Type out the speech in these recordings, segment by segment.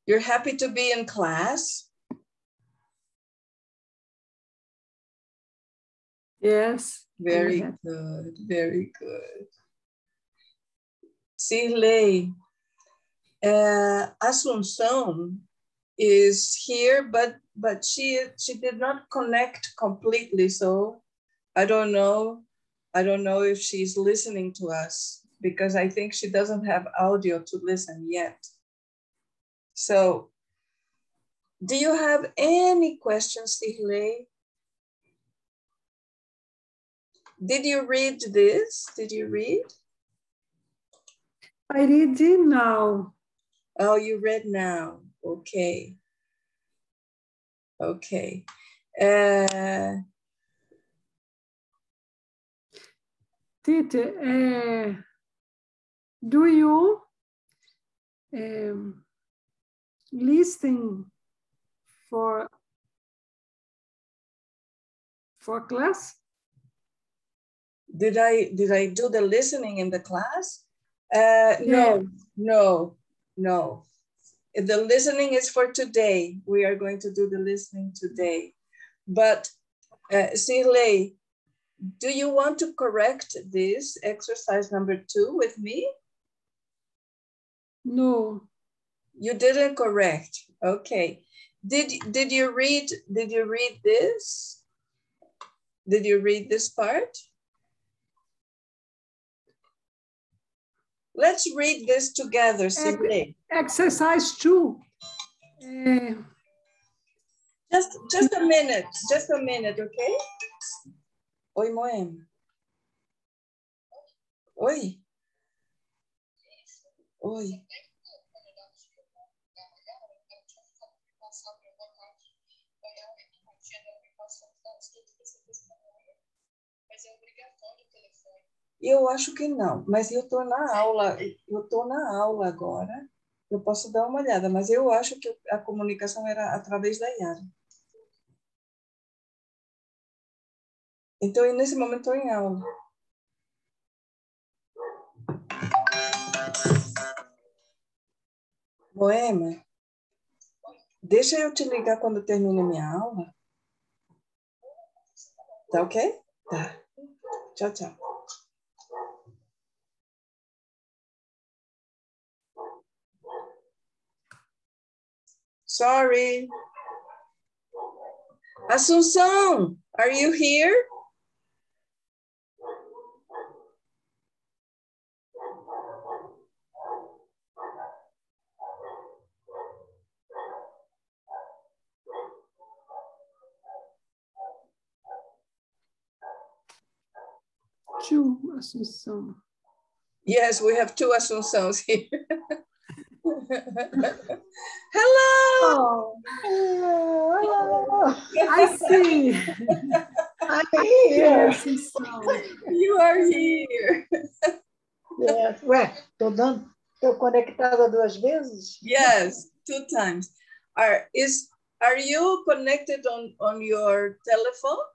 You're happy to be in class? Yes. Very good, very good. Sirley, Asunción is here, but she did not connect completely, so I don't know if she's listening to us, because I think she doesn't have audio to listen yet. So, do you have any questions, Sirley? Did you read this? Did you read? I read it now. Oh, you read now. Okay. Okay. Tite, do you listen for class? Did I do the listening in the class? No. The listening is for today. We are going to do the listening today. But Sirley, do you want to correct this exercise number 2 with me? No. You didn't correct. Okay. Did you read this? Did you read this part? Let's read this together, Sirley. Exercise 2. Just a minute, okay? Oi, Moema. Oi. Oi. Eu acho que não, mas eu tô na aula agora. Eu posso dar uma olhada, mas eu acho que a comunicação era através da Yara. Então, nesse momento, estou em aula. Moema, deixa eu te ligar quando termine a minha aula. Tá ok? Tá. Tchau, tchau. Sorry. Assunção, are you here? Two, Assunção. Yes, we have 2 Assunçãos here. Hello. Oh, hello. I see. I'm here. You are here. Yes. Ué, tô conectada 2 vezes? Yes, 2 times. Are you connected on your telephone?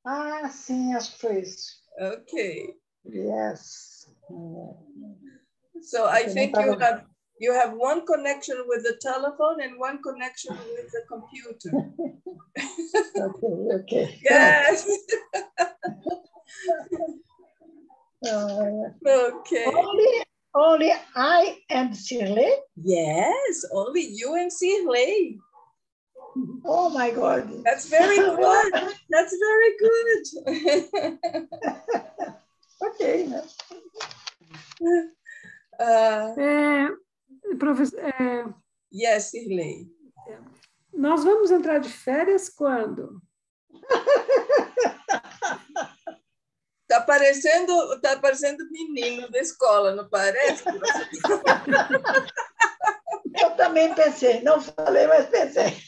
Ah, sim, acho que foi isso. Okay. Yes. So I think you have 1 connection with the telephone and 1 connection with the computer. Okay. Yes. Okay. Only I and Shirley? Yes, only you and Sirley. Oh my God. That's very good. That's very good. Okay. Professor, Yes, Sirley. nós vamos entrar de férias quando? Tá parecendo menino da escola, não parece? Eu também pensei, não falei, mas pensei.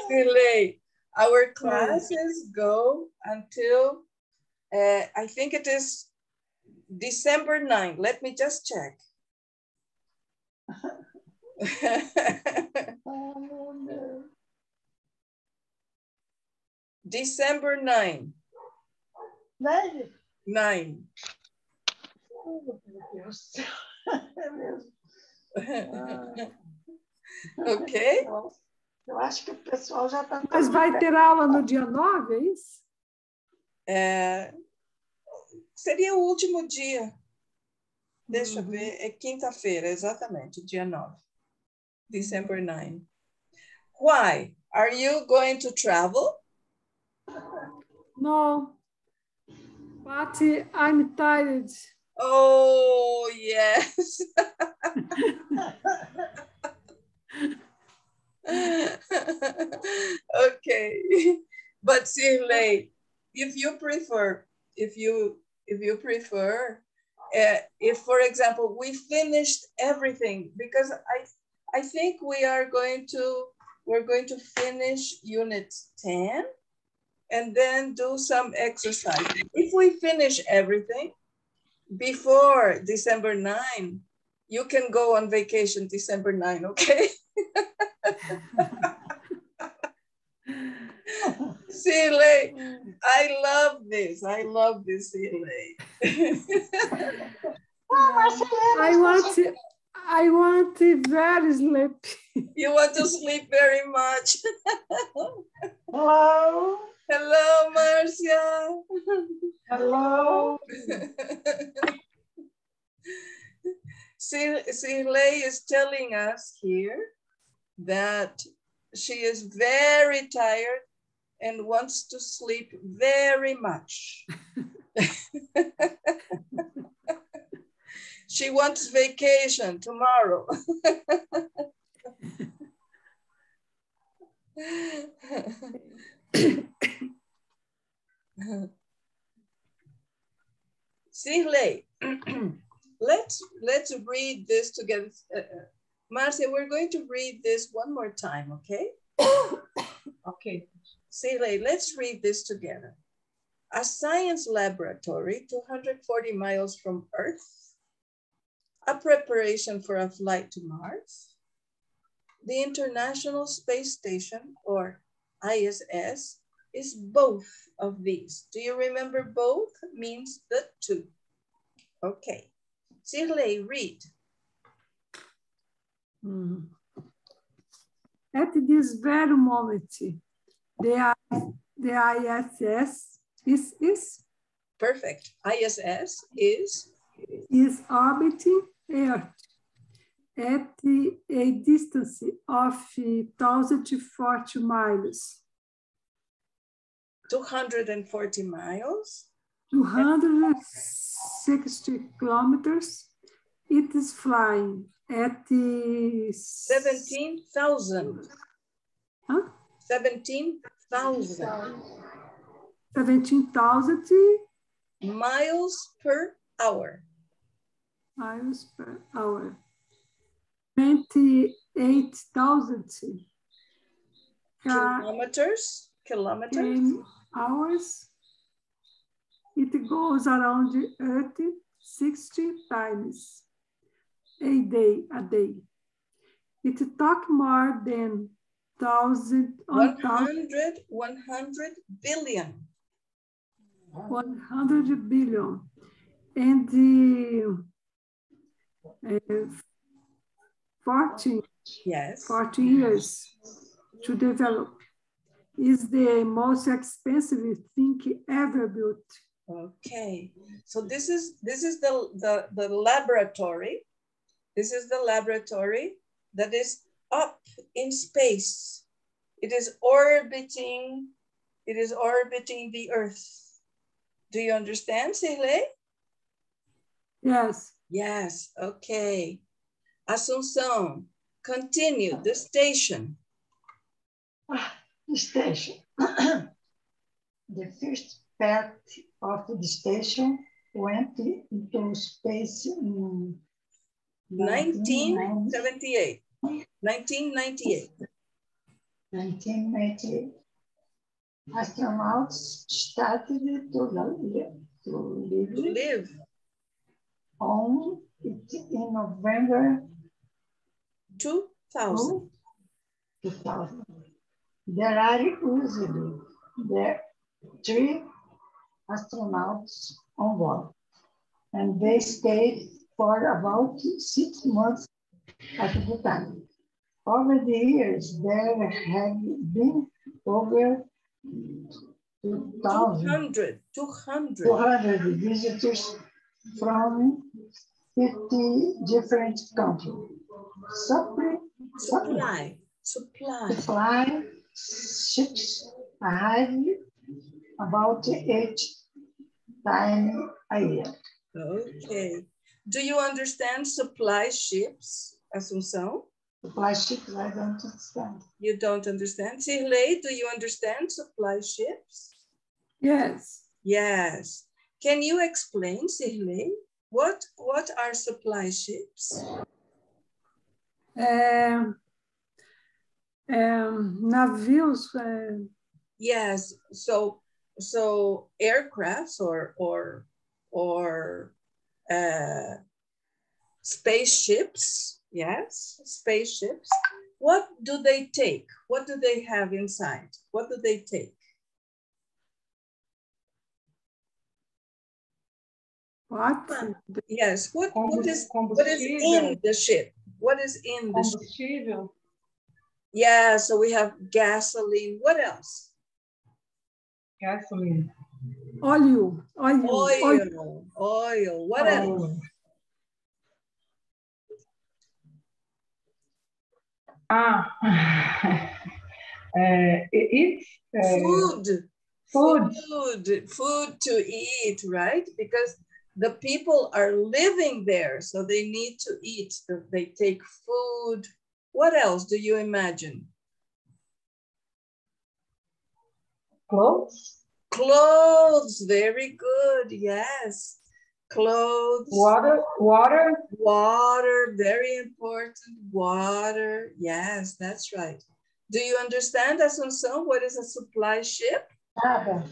Sirley, our classes go until, I think it is December 9. Let me just check. Oh, no. December 9. 9? 9. meu Deus do céu. É mesmo. Ok? Eu acho que o pessoal já está... Mas vai ter aula no dia 9, é isso? Seria o último dia. Deixa eu ver, é quinta-feira, exatamente, dia 9. December 9. Why? Are you going to travel? No, but I'm tired. Oh, yes. Okay. But Sirley, if you prefer, if for example we finished everything, because I think we're going to finish unit 10 and then do some exercise. If we finish everything before December 9, you can go on vacation December 9, okay? Sirley, I love this, Sirley. I want very sleep. You want to sleep very much. Hello. Hello, Marcia. Hello. Sirley is telling us here that she is very tired and wants to sleep very much. She wants vacation tomorrow. Sirley, let's read this together. Marcia, we're going to read this one more time, okay? Okay. Sirley, let's read this together. A science laboratory 240 miles from Earth, a preparation for a flight to Mars, the International Space Station, or ISS, is both of these. Do you remember both means the two? Okay. Sirley, read. At this very moment, the ISS is Perfect. ISS is orbiting Earth at a distance of 1,040 miles. 240 miles. 260 kilometers. It is flying at 17,000. Huh? 17,000 17,000 miles per hour. miles per hour. 28,000 kilometers. Hours. It goes around the Earth 60 times a day. It talks more than 100 billion. 100 billion. And 14 years to develop. Is the most expensive thing ever built. Okay, so this is the laboratory. This is the laboratory that is up in space. It is orbiting the Earth. Do you understand, Sirley? Yes. Yes, okay. Assunção, continue, the station. The station. The first part of the station went into space in 1998. 1998. Astronauts started to live on it in November 2000. There are usually 3 astronauts on board. and they stayed for about 6 months at the time. Over the years, there have been over 2,000 200 visitors from 50 different countries. Supply Ships arrive about 8 times a year. Okay. Do you understand supply ships, Assunção? Supply ships, I don't understand. You don't understand? Sirlei, do you understand supply ships? Yes. Yes. Can you explain, Sirlei? What are supply ships? Navios. Yes. So aircrafts or spaceships. Yes, spaceships. What do they take? What do they have inside? What do they take? What? Yes. What is in the ship? What is in the ship? Yeah, so we have gasoline. What else? Gasoline. Oil. What else? Food to eat, right? Because the people are living there, so they need to eat. So they take food. What else do you imagine? Clothes. Clothes, very good, yes. Clothes. Water, very important. Water, yes, that's right. Do you understand, Assunção, what is a supply ship? Nada.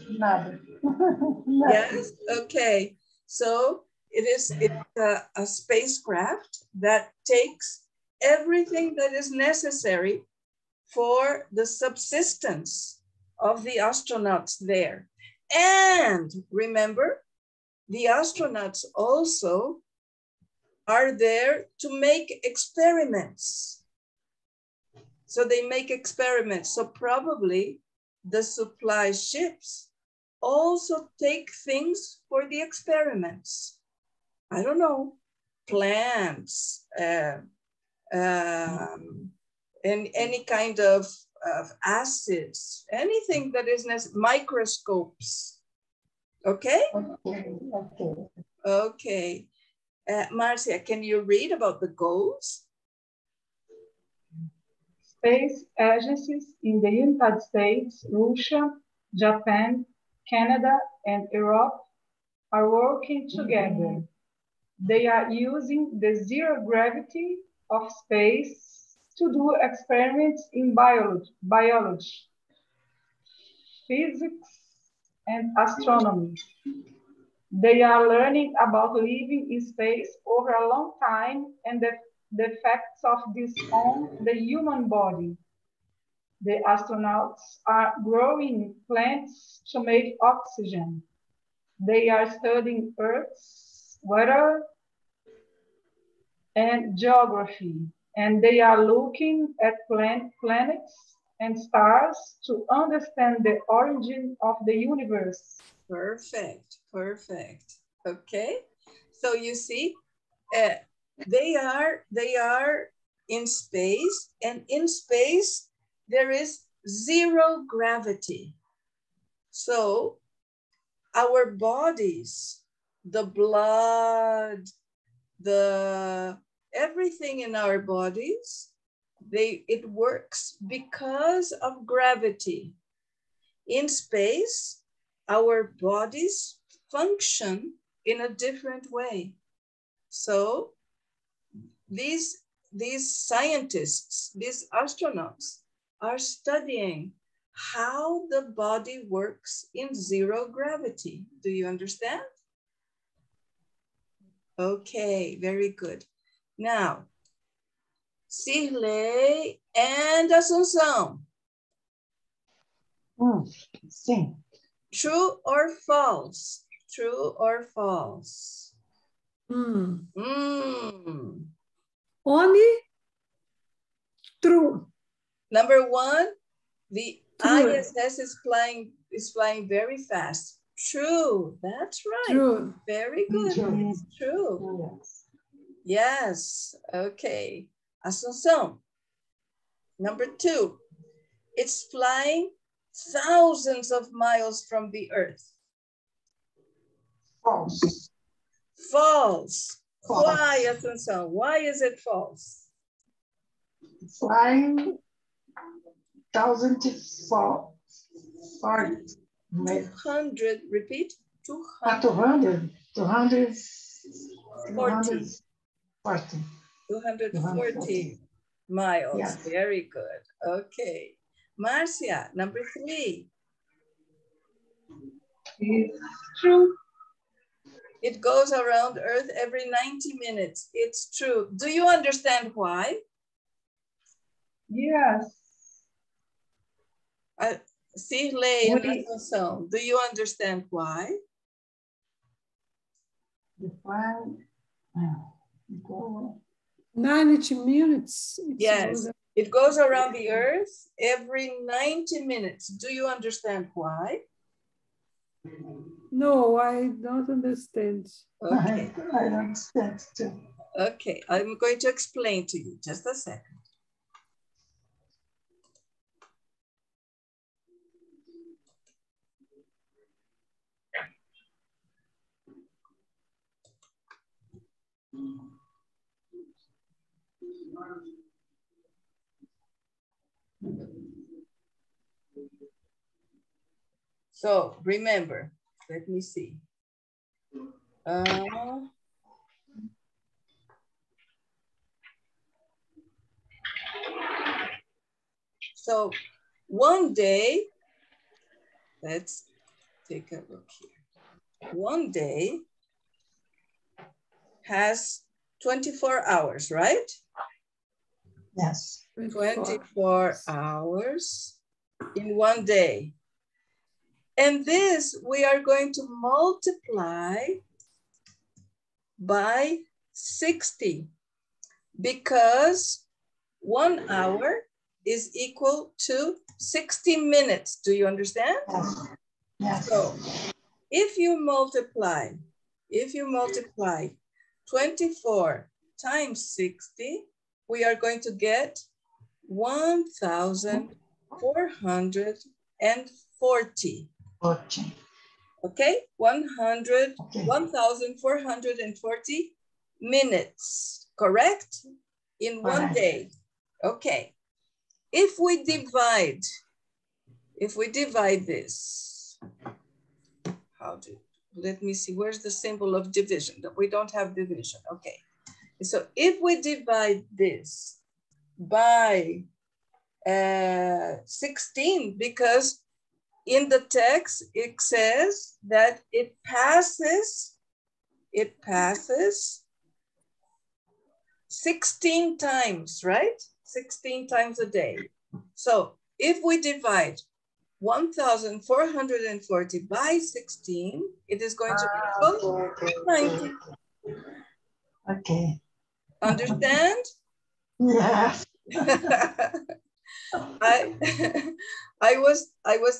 Yes, okay. So it's a spacecraft that takes everything that is necessary for the subsistence of the astronauts there. And remember, the astronauts also are there to make experiments. So they make experiments. So probably the supply ships also take things for the experiments. I don't know, plants, and any kind of acids, anything that is necessary, microscopes. Okay? Okay. Marcia, can you read about the goals? Space agencies in the United States, Russia, Japan, Canada, and Europe are working together. They are using the zero gravity of space to do experiments in biology, physics, and astronomy. They are learning about living in space over a long time and the effects of this on the human body. The astronauts are growing plants to make oxygen. They are studying Earth's weather and geography, and they are looking at planets and stars to understand the origin of the universe. Perfect. Okay, so you see, they are in space, and in space there is zero gravity. So our bodies, the blood, everything in our bodies, it works because of gravity. In space, our bodies function in a different way. So these scientists, these astronauts, are studying how the body works in zero gravity. Do you understand? Okay, very good. Now, Sirlei and Assunção. Sim. True or false? True or false? Only true. Number one, the True. ISS is flying very fast. True, that's right. True. Very good. True. It's true. Yes. Yes, okay. Asunción. Number two, it's flying thousands of miles from the earth. False. False. False. Why, Asunción? Why is it false? Flying 1,004. 200, repeat. 200. 240. 240 miles. Yes. Very good. Okay. Marcia, number three. It's true. It goes around Earth every 90 minutes. It's true. Do you understand why? Yes. Sirley and Asunción, do you understand why? The flying. 90 minutes. Yes, it goes around the Earth every 90 minutes. Do you understand why? No, I don't understand. Okay. I understand too. Okay, I'm going to explain to you. Just a second. So remember, let me see. So one day, let's take a look here. One day has 24 hours, right? Yes. 24 hours in one day. And this we are going to multiply by 60 because 1 hour is equal to 60 minutes. Do you understand? Yes. Yes. So if you multiply 24 times 60, we are going to get 1,440. Okay, 1,440 minutes, correct? In one day. Okay. If we divide this, let me see, where's the symbol of division? We don't have division, okay. So if we divide this by 16, because in the text, it says that it passes 16 times, right? 16 times a day. So if we divide 1,440 by 16, it is going to equal 90. Okay. Understand? Yes. I was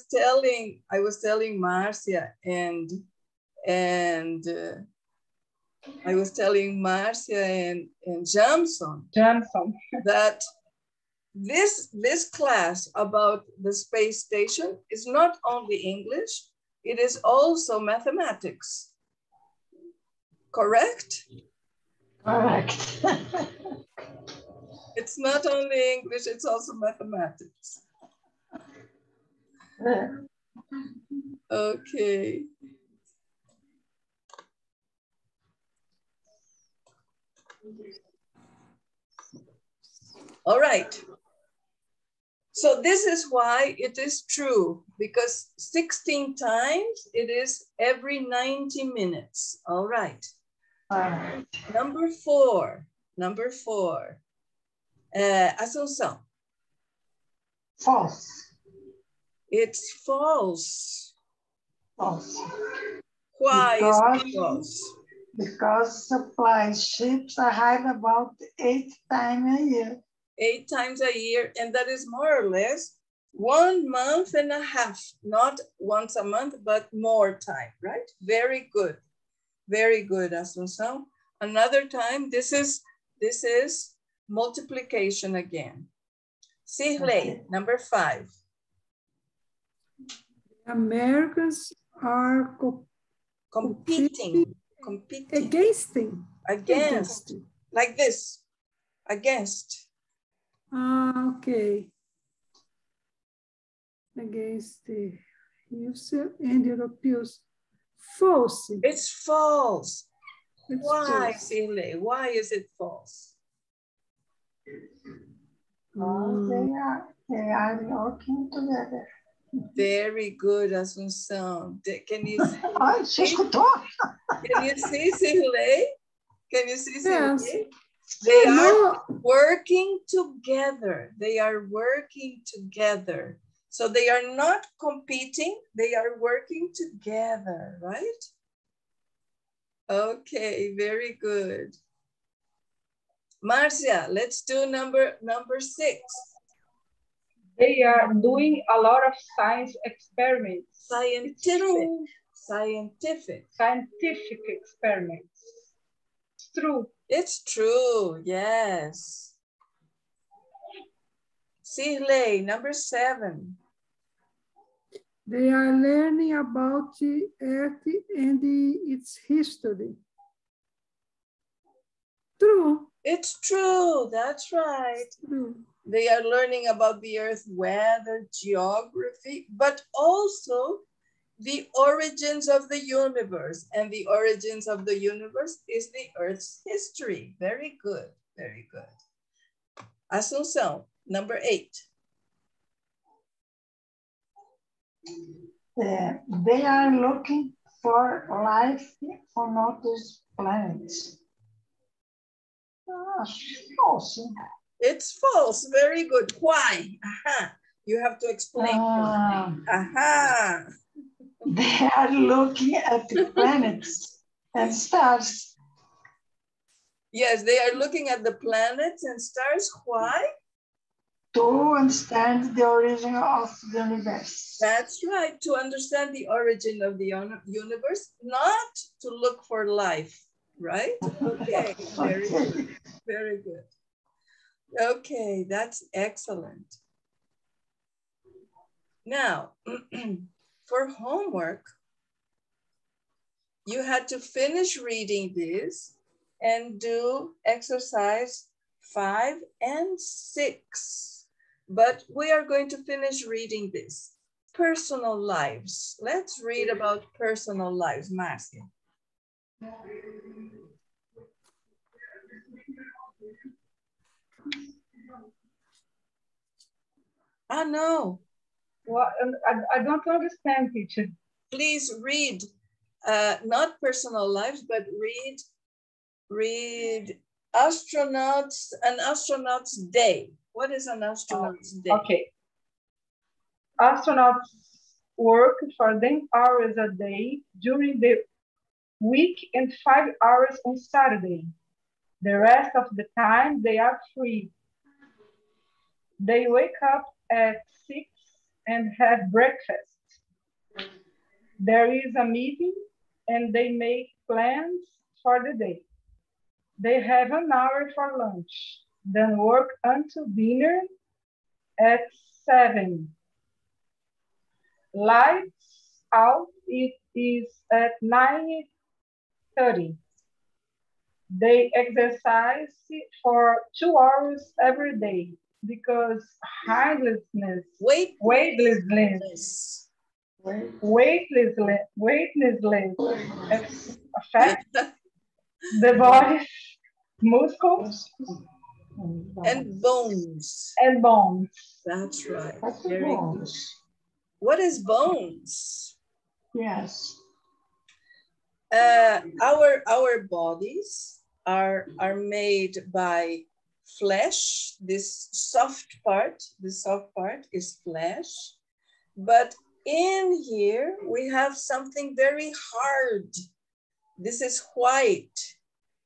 telling Marcia and I was telling Marcia and Jamson that this class about the space station is not only English, it is also mathematics. Correct? Correct. It's not only English, it's also mathematics. Okay. All right. So this is why it is true, because 16 times it is every 90 minutes. All right. Number four. Asunción. False. It's false. False. Why is it false? Because supply ships arrive about 8 times a year. 8 times a year, and that is more or less 1 month and a half, not once a month, but more time, right? Very good. Very good, Asunción. Another time, this is multiplication again. Sigle, Okay. number 5. Americans are Competing. Against. Like this. Against. Okay. Against the user and Europeans. False. It's false. It's Why, false. Sigle? Why is it false? They are working together. Very good, Asunción. Can you see? Ai, você escutou? Can you see, Sigle? Can you see, Sigle? Yes. They are working together. They are working together. So they are not competing. They are working together, right? Okay, very good. Marcia, let's do number 6. They are doing a lot of science experiments. Scientific Experiments. It's true. It's true, yes. Sigle, number 7. They are learning about the earth and its history. True. It's true, that's right. True. They are learning about the earth, weather, geography, but also the origins of the universe. And the origins of the universe is the earth's history. Very good, very good. Asunción, number 8. They are looking for life on other planets. False. It's false. Very good. Why? Aha. You have to explain. Aha. They are looking at the planets and stars. Yes, they are looking at the planets and stars. Why? To understand the origin of the universe. That's right. To understand the origin of the universe, not to look for life, right? Okay. Very good. Very good. Okay, that's excellent. Now, for homework, you had to finish reading this and do exercise 5 and 6. But we are going to finish reading this. Personal lives. Let's read about personal lives, Marcia. Ah, no. Well, I don't understand, teacher. Please read, not personal lives, but read astronauts, an astronaut's day. What is an astronaut's day? Okay. Astronauts work for 10 hours a day during the week and 5 hours on Saturday. The rest of the time, they are free. They wake up at 6 and have breakfast. There is a meeting and they make plans for the day. They have an hour for lunch, then work until dinner at 7. Lights out, it is at 9:30. They exercise for 2 hours every day because weightlessness affects the body's muscles and bones. And bones. That's right. That's Very bones. good. What is bones? Yes. Our bodies are made by flesh. This soft part is flesh. But in here, we have something very hard This is white.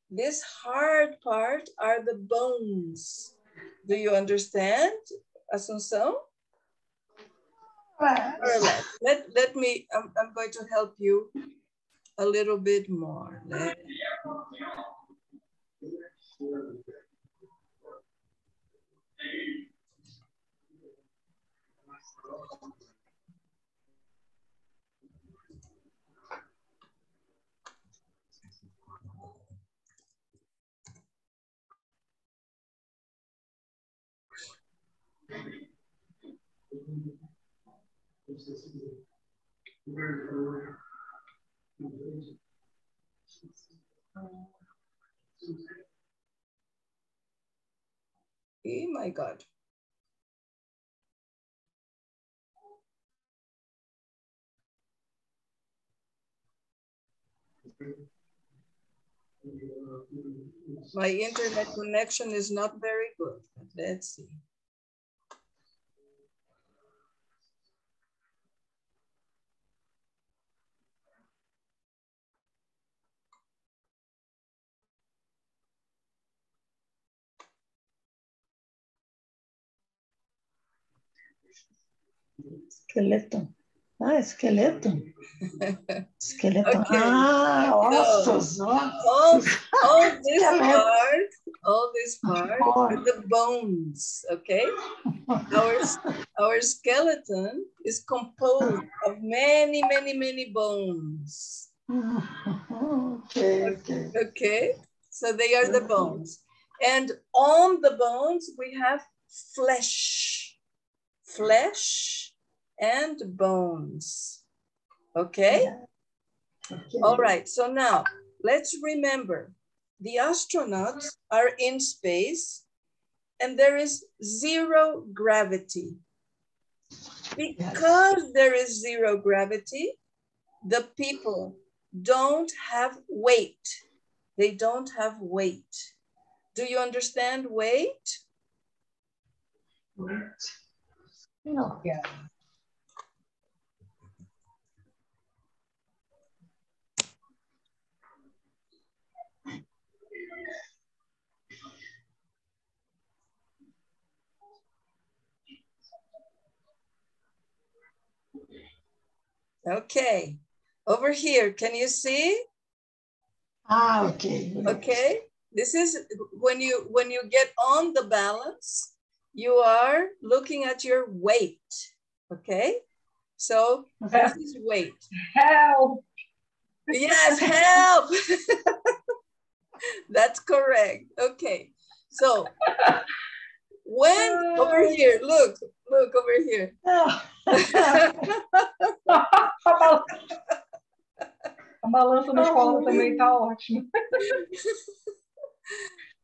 This hard part are the bones. Do you understand, Asunción? Let me, I'm going to help you a little bit more. Oh my God. My internet connection is not very good. Let's see. Skeleton. Ah, skeleton. Skeleton. Okay. Ah, ossos. All this part are the bones, okay? Our skeleton is composed of many, many, many bones. Okay, so they are the bones. And on the bones, we have flesh and bones. Okay? All right, so now let's remember the astronauts are in space and there is zero gravity. Because there is zero gravity, the people don't have weight. They don't have weight. Do you understand weight? No. Yeah. Okay, over here, can you see? Ah, okay. Okay, this is when you get on the balance, you are looking at your weight, okay? So this is weight. Help! Yes, help! That's correct, okay. So when, over here, look over here. A balança na escola também tá ótimo.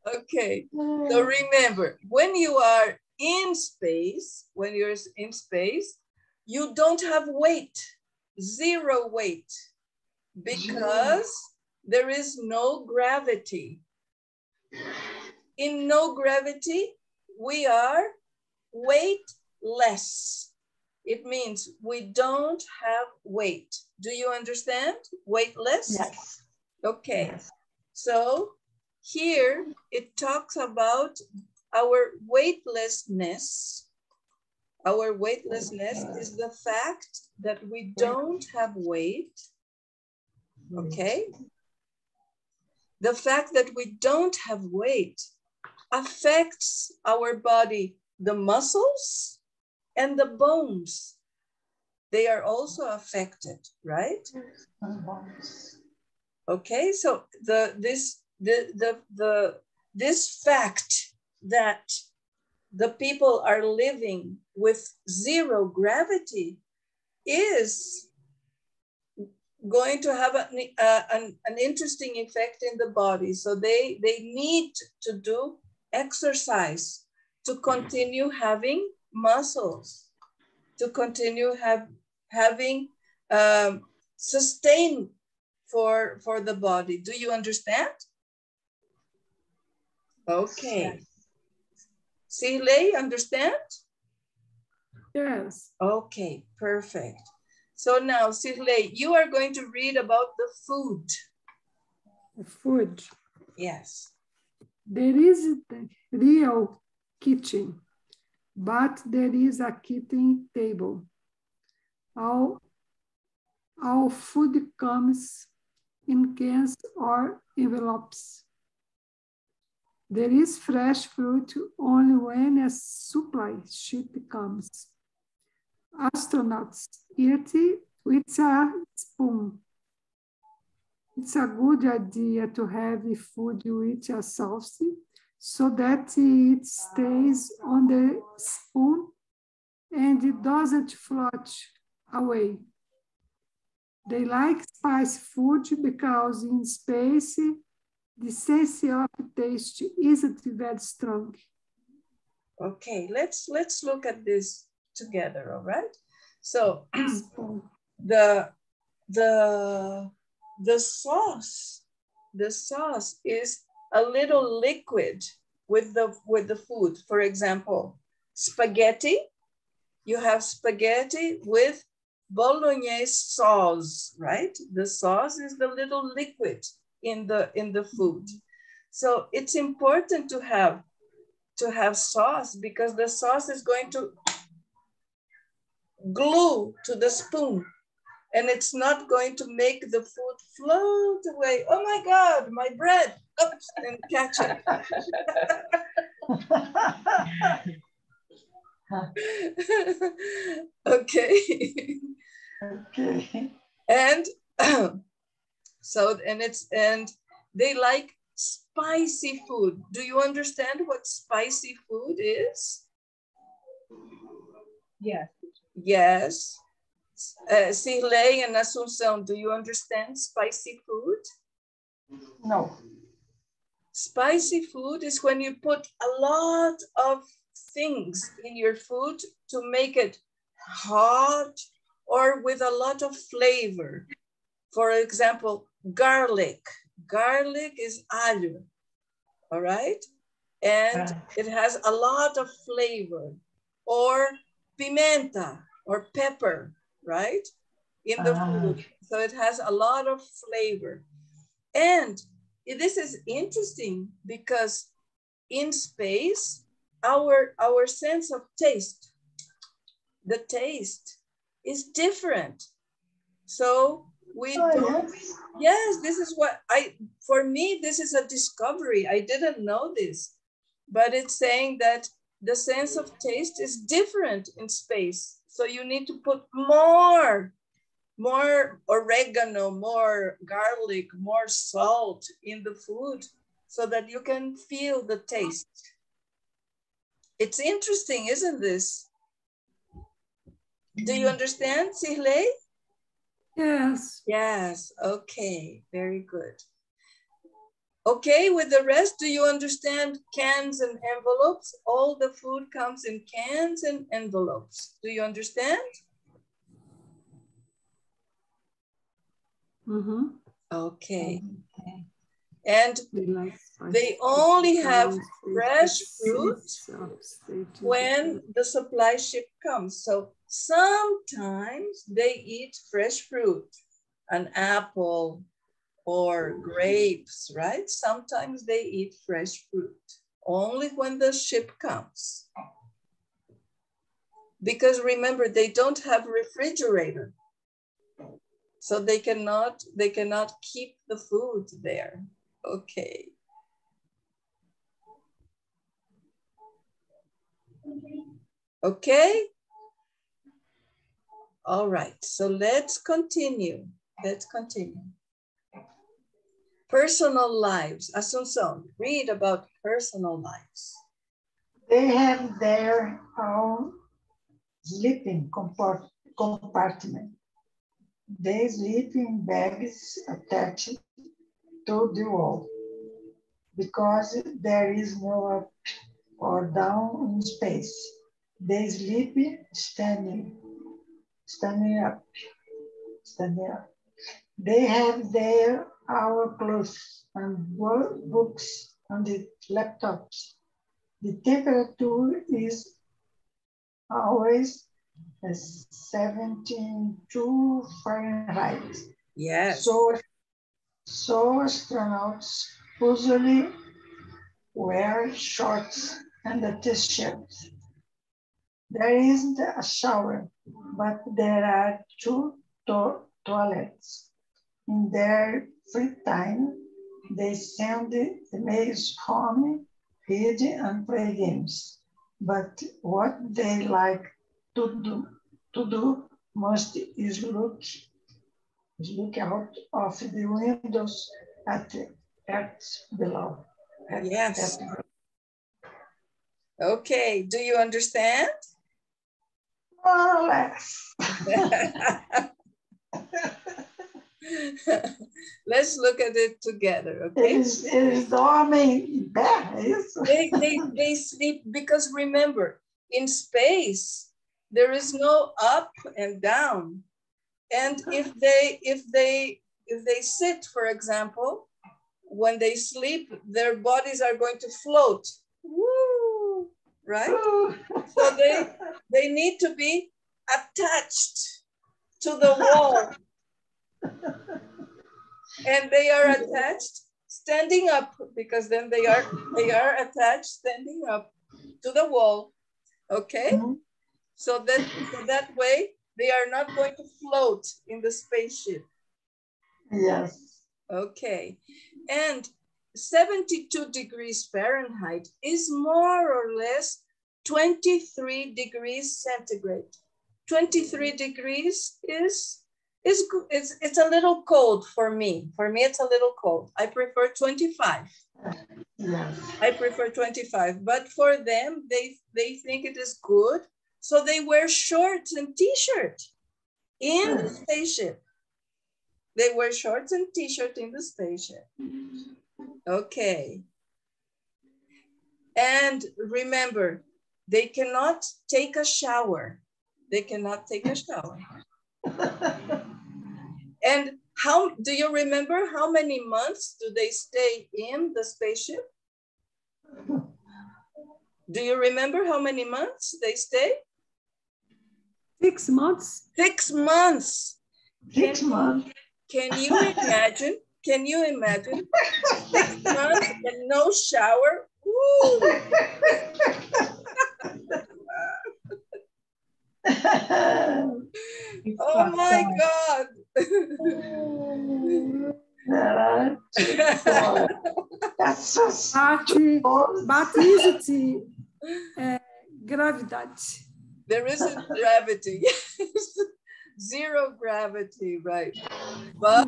Okay, so remember, when you are in space, when you're in space, you don't have weight, zero weight, because there is no gravity. In no gravity, we are weightless. It means we don't have weight. Do you understand? Weightless? Yes. Okay. Yes. So here it talks about our weightlessness. Our weightlessness is the fact that we don't have weight. Okay. The fact that we don't have weight affects our body, the muscles and the bones. They are also affected, right? Okay, so this fact that the people are living with zero gravity is going to have an interesting effect in the body. So they need to do exercise to continue having muscles, to continue having sustain for the body. Do you understand? Okay. Yes. Siley, understand? Yes. Okay, perfect. So now, Siley, you are going to read about the food. food. Yes. There is the real kitchen, but there is a kitchen table. All food comes in cans or envelopes. There is fresh fruit only when a supply ship comes. Astronauts eat with a spoon. It's a good idea to have food with a sauce so that it stays on the spoon and it doesn't float away. They like spicy food because in space, the sense of taste isn't very strong. Okay, let's look at this together, all right? So the sauce is a little liquid with the food. For example, spaghetti, you have spaghetti with bolognese sauce, right? The sauce is the little liquid in the food. So it's important to have sauce because the sauce is going to glue to the spoon and it's not going to make the food float away. Oh my God, my bread. Oops, and catch it. Okay. Okay. And and they like spicy food. Do you understand what spicy food is? Yes. Yes. Sirley and Asunción, do you understand spicy food? No. Spicy food is when you put a lot of things in your food to make it hot or with a lot of flavor. For example, garlic. Garlic is alho, all right? And it has a lot of flavor. Or pimenta or pepper, right? In the food. So it has a lot of flavor. And this is interesting because in space, our sense of taste, the taste is different. So we don't, yes, this is what for me, this is a discovery. I didn't know this, but it's saying that the sense of taste is different in space. So you need to put more oregano, more garlic, more salt in the food so that you can feel the taste. It's interesting, isn't this? Do you understand, Sirley? Yes. Yes, okay, very good. Okay, with the rest, do you understand cans and envelopes? All the food comes in cans and envelopes. Do you understand? Mm-hmm. Okay. And they only have fresh fruit when the supply ship comes. So sometimes they eat fresh fruit, an apple or grapes, right? Sometimes they eat fresh fruit, only when the ship comes. Because remember, they don't have refrigerator. So they cannot keep the food there. Okay. Okay. All right, so let's continue. Let's continue. Personal lives. Asunción, read about personal lives. They have their own sleeping compartment. They sleep in bags attached to the wall because there is no up or down in space. They sleep standing up. They have their our clothes and books and the laptops. The temperature is always 72 Fahrenheit. Yes. So So astronauts usually wear shorts and a t-shirt. There isn't a shower, but there are two toilets. In their free time, they send emails home, read, and play games. But what they like to do most is look out of the windows at Earth below. Yes. Okay, do you understand? More or less. Let's look at it together, okay? Eles dormem em pé, é isso? They sleep because remember, in space, there is no up and down. And if they sit, for example, when they sleep, their bodies are going to float. Woo, right? So they need to be attached to the wall. And they are attached standing up, because then they are attached standing up to the wall. Okay? So that way they are not going to float in the spaceship. Yes. Okay. And 72 degrees Fahrenheit is more or less 23 degrees centigrade. 23 degrees it's a little cold for me. For me, it's a little cold. I prefer 25. Yes. I prefer 25, but for them, they think it is good. So they wear shorts and t-shirt in the spaceship. They wear shorts and t-shirt in the spaceship. Okay. And remember, they cannot take a shower. They cannot take a shower. And how do you remember how many months do they stay in the spaceship? Do you remember how many months they stay? 6 months. 6 months. 6 months. Can you imagine? Can you imagine 6 months and no shower? Ooh. Oh my God. But existe gravidade. There isn't gravity. Zero gravity, right? But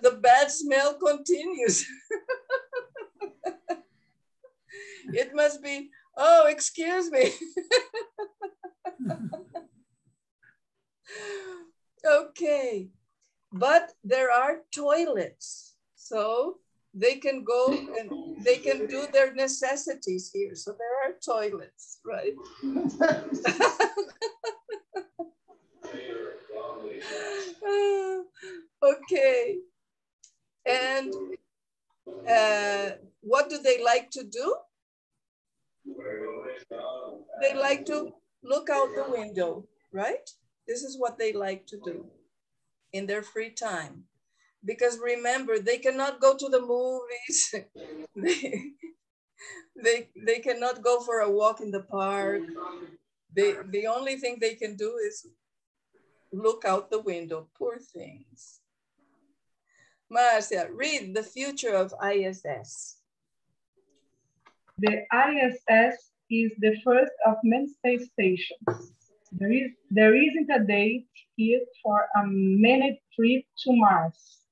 the bad smell continues. It must be, oh, excuse me. Okay, but there are toilets, so they can go and they can do their necessities here. So there are toilets, right? Okay, and what do they like to do? They like to look out the window, right? This is what they like to do in their free time. Because remember, they cannot go to the movies. they cannot go for a walk in the park. The only thing they can do is look out the window. Poor things. Marcia, read The Future of ISS. The ISS is the first of many space stations. There isn't a date yet for a manned trip to Mars,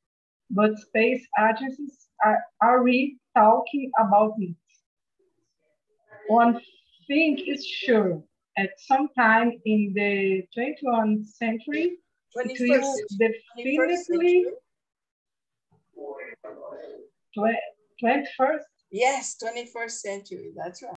but space agencies are already talking about it. One thing is sure, at some time in the 21st century, it will definitely 21st? Yes, 21st century, that's right.